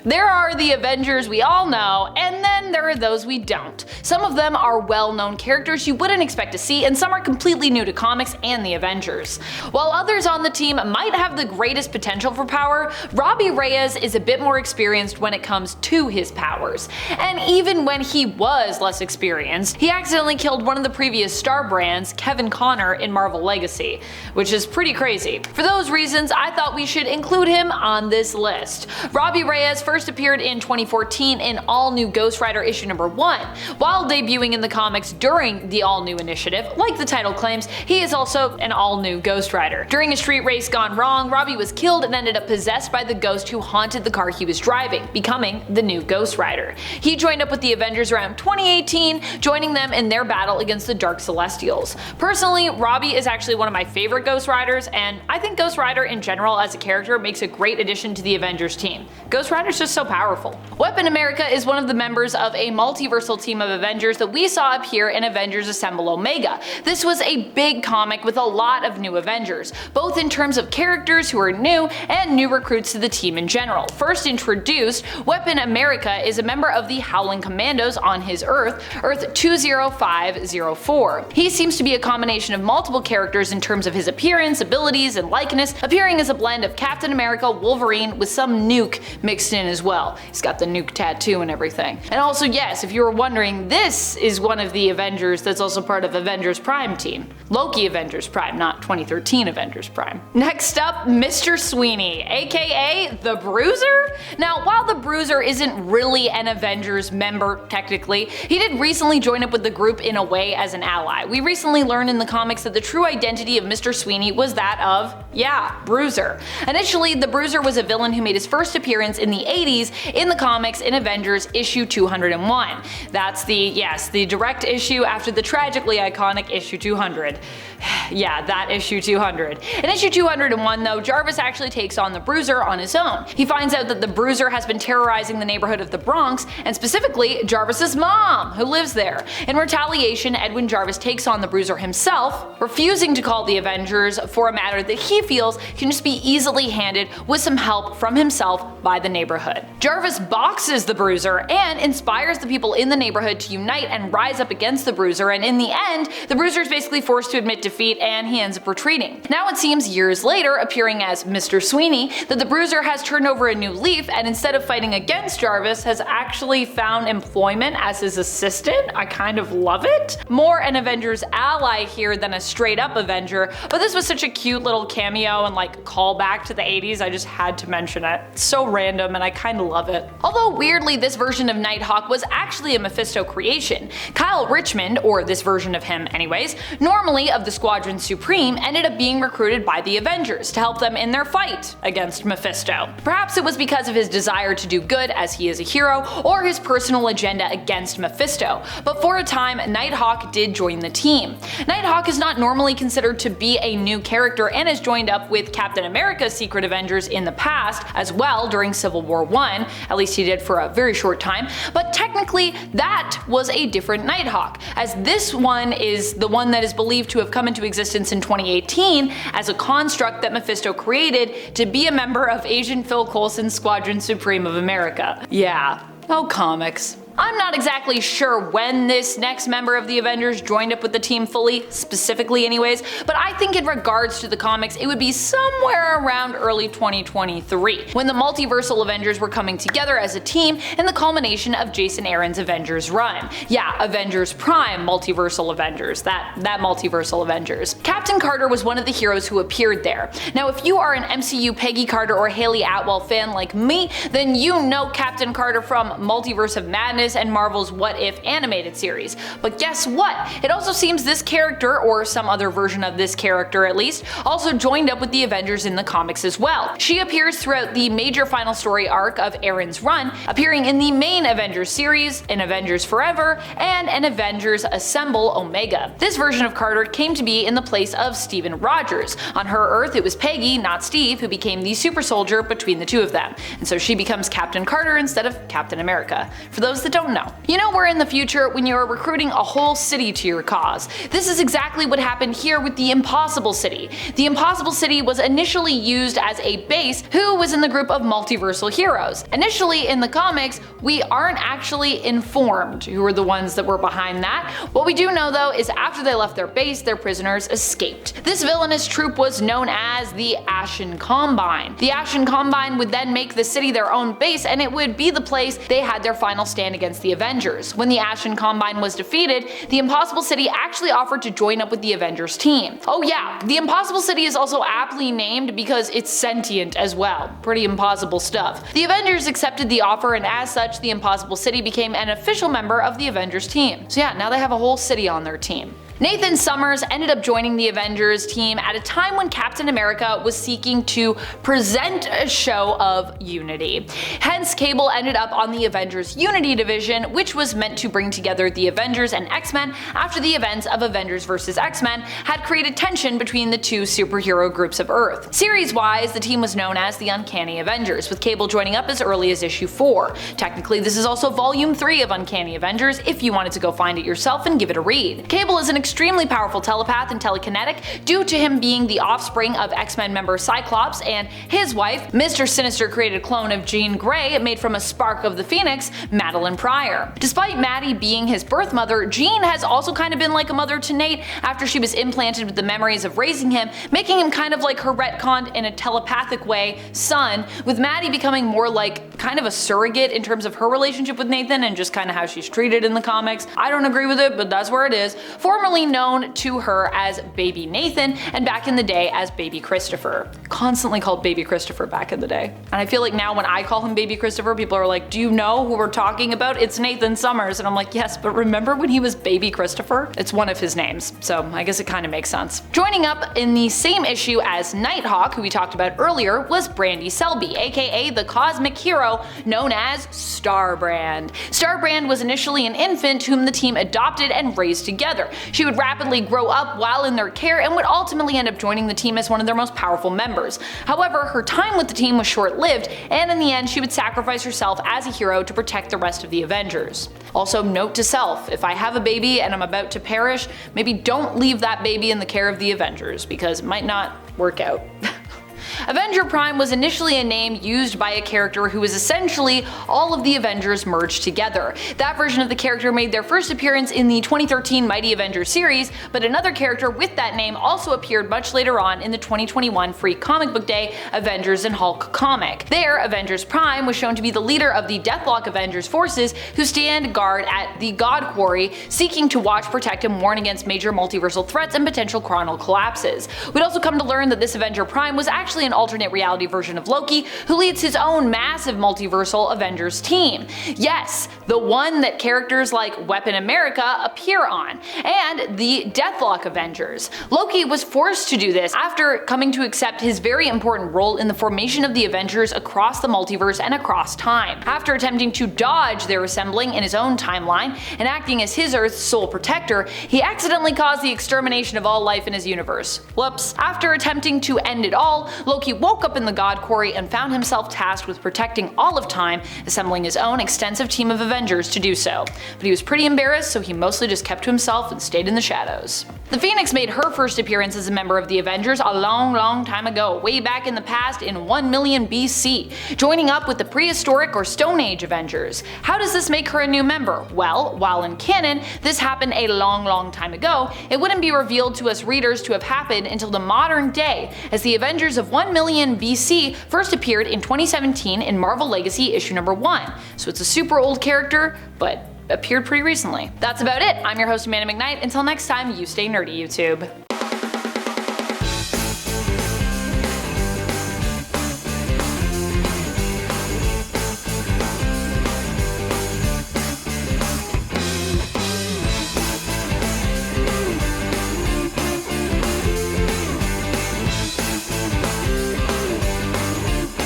There are the Avengers we all know, and then there are those we don't. Some of them are well-known characters you wouldn't expect to see, and some are completely new to comics and the Avengers. While others on the team might have the greatest potential for power, Robbie Reyes is a bit more experienced when it comes to his powers. And even when he was less experienced, he accidentally killed one of the previous Starbrands, Kevin Connor, in Marvel Legacy, which is pretty crazy. For those reasons, I thought we should include him on this list. Robbie Reyes first appeared in 2014 in All New Ghost Rider issue number 1. While debuting in the comics during the All New initiative, like the title claims, he is also an all-new Ghost Rider. During a street race gone wrong, Robbie was killed and ended up possessed by the ghost who haunted the car he was driving, becoming the new Ghost Rider. He joined up with the Avengers around 2018, joining them in their battle against the Dark Celestials. Personally, Robbie is actually one of my favorite Ghost Riders, and I think Ghost Rider in general as a character makes a great addition to the Avengers team. Ghost Rider's just so powerful. Weapon America is one of the members of a multiversal team of Avengers that we saw appear in Avengers Assemble Omega. This was a big comic with a lot of new Avengers, both in terms of characters who are new and new recruits to the team in general. First introduced, Weapon America is a member of the Howling Commandos on his Earth 20504. He seems to be a combination of multiple characters in terms of his appearance, abilities, and likeness, appearing as a blend of Captain America, Wolverine, with some nuke mixed in as well. He's got the nuke tattoo and everything. And also, yes, if you were wondering, this is one of the Avengers that's also part of Avengers Prime team. Loki Avengers Prime, not 2013 Avengers Prime. Next up, Mr. Sweeny, aka the Bruiser? Now, while the Bruiser isn't really an Avengers member technically, he did recently join up with the group in a way as an ally. We recently learned in the comics that the true identity of Mr. Sweeny was that of, yeah, Bruiser. Initially, the Bruiser was a villain who made his first appearance in the 80s in the comics in Avengers issue 201. That's the direct issue after the tragically iconic issue 200. Yeah, that issue 200. In issue 201 though, Jarvis actually takes on the Bruiser on his own. He finds out that the Bruiser has been terrorizing the neighborhood of the Bronx, and specifically Jarvis's mom, who lives there. In retaliation, Edwin Jarvis takes on the Bruiser himself, refusing to call the Avengers for a matter that he feels can just be easily handled with some help from himself by the neighborhood. Jarvis boxes the Bruiser and inspires the people in the neighborhood to unite and rise up against the Bruiser, and in the end, the Bruiser is basically forced to admit defeat and he ends up retreating. Now it seems years later, appearing as Mr. Sweeny, that the Bruiser has turned over a new leaf and instead of fighting against Jarvis has actually found employment as his assistant. I kind of love it. More an Avengers ally here than a straight up Avenger, but this was such a cute little cameo and like callback to the 80s, I just had to mention it. It's so random and I kind of love it. Although weirdly, this version of Nighthawk was actually a Mephisto creation. Kyle Richmond, or this version of him anyways, normally of the Squadron Supreme, ended up being recruited by the Avengers to help them in their fight against Mephisto. Perhaps it was because of his desire to do good as he is a hero, or his personal agenda against Mephisto, but for a time Nighthawk did join the team. Nighthawk is not normally considered to be a new character and has joined up with Captain America's Secret Avengers in the past as well during Civil War I, at least he did for a very short time, but technically that was a different Nighthawk, as this one is the one that is believed to have come into existence in 2018 as a construct that Mephisto created to be a member of Agent Phil Coulson's Squadron Supreme of America. Yeah. Oh, comics. I'm not exactly sure when this next member of the Avengers joined up with the team fully, specifically anyways, but I think in regards to the comics it would be somewhere around early 2023, when the multiversal Avengers were coming together as a team in the culmination of Jason Aaron's Avengers run. Yeah, Avengers Prime Multiversal Avengers, that multiversal Avengers. Captain Carter was one of the heroes who appeared there. Now if you are an MCU Peggy Carter or Haley Atwell fan like me, then you know Captain Carter from Multiverse of Madness and Marvel's What If animated series. But guess what? It also seems this character, or some other version of this character at least, also joined up with the Avengers in the comics as well. She appears throughout the major final story arc of Aaron's run, appearing in the main Avengers series, in Avengers Forever, and in Avengers Assemble Omega. This version of Carter came to be in the place of Steven Rogers. On her Earth, it was Peggy, not Steve, who became the super soldier between the two of them, and so she becomes Captain Carter instead of Captain America. For those that don't know. You know we're in the future when you're recruiting a whole city to your cause. This is exactly what happened here with the Impossible City. The Impossible City was initially used as a base who was in the group of multiversal heroes. Initially in the comics, we aren't actually informed who were the ones that were behind that. What we do know though is after they left their base, their prisoners escaped. This villainous troop was known as the Ashen Combine. The Ashen Combine would then make the city their own base, and it would be the place they had their final stand against the Avengers. When the Ashen Combine was defeated, the Impossible City actually offered to join up with the Avengers team. Oh yeah, the Impossible City is also aptly named because it's sentient as well. Pretty impossible stuff. The Avengers accepted the offer, and as such, the Impossible City became an official member of the Avengers team. So yeah, now they have a whole city on their team. Nathan Summers ended up joining the Avengers team at a time when Captain America was seeking to present a show of unity. Hence, Cable ended up on the Avengers Unity division, which was meant to bring together the Avengers and X-Men after the events of Avengers vs. X-Men had created tension between the two superhero groups of Earth. Series-wise, the team was known as the Uncanny Avengers, with Cable joining up as early as issue 4. Technically, this is also volume 3 of Uncanny Avengers if you wanted to go find it yourself and give it a read. Cable is an extremely powerful telepath and telekinetic due to him being the offspring of X-Men member Cyclops and his wife, Mr. Sinister created clone of Jean Grey made from a spark of the Phoenix, Madeline Pryor. Despite Maddie being his birth mother, Jean has also kind of been like a mother to Nate after she was implanted with the memories of raising him, making him kind of like her retconned in a telepathic way son, with Maddie becoming more like kind of a surrogate in terms of her relationship with Nathan and just kind of how she's treated in the comics. I don't agree with it, but that's where it is. Formerly known to her as Baby Nathan, and back in the day as Baby Christopher. Constantly called Baby Christopher back in the day. And I feel like now when I call him Baby Christopher, people are like, do you know who we're talking about? It's Nathan Summers. And I'm like, yes, but remember when he was Baby Christopher? It's one of his names, so I guess it kind of makes sense. Joining up in the same issue as Nighthawk, who we talked about earlier, was Brandy Selby, aka the cosmic hero known as Starbrand. Starbrand was initially an infant whom the team adopted and raised together. She would rapidly grow up while in their care and would ultimately end up joining the team as one of their most powerful members. However, her time with the team was short-lived, and in the end she would sacrifice herself as a hero to protect the rest of the Avengers. Also, note to self, if I have a baby and I'm about to perish, maybe don't leave that baby in the care of the Avengers, because it might not work out. Avenger Prime was initially a name used by a character who was essentially all of the Avengers merged together. That version of the character made their first appearance in the 2013 Mighty Avengers series, but another character with that name also appeared much later on in the 2021 Free Comic Book Day Avengers and Hulk comic. There, Avengers Prime was shown to be the leader of the Deathlock Avengers forces who stand guard at the God Quarry, seeking to watch, protect, and warn against major multiversal threats and potential chronal collapses. We'd also come to learn that this Avenger Prime was actually an alternate reality version of Loki, who leads his own massive multiversal Avengers team. Yes, the one that characters like Weapon America appear on, and the Deathlock Avengers. Loki was forced to do this after coming to accept his very important role in the formation of the Avengers across the multiverse and across time. After attempting to dodge their assembling in his own timeline and acting as his Earth's sole protector, he accidentally caused the extermination of all life in his universe. Whoops. After attempting to end it all, Loki woke up in the God Quarry and found himself tasked with protecting all of time, assembling his own extensive team of Avengers to do so. But he was pretty embarrassed, so he mostly just kept to himself and stayed in the shadows. The Phoenix made her first appearance as a member of the Avengers a long time ago, way back in the past in 1 million BC, joining up with the prehistoric or Stone Age Avengers. How does this make her a new member? Well, while in canon this happened a long time ago, it wouldn't be revealed to us readers to have happened until the modern day, as the Avengers of 1 million BC first appeared in 2017 in Marvel Legacy issue number 1. So it's a super old character, but appeared pretty recently. That's about it. I'm your host Amanda McKnight. Until next time, you stay nerdy, YouTube.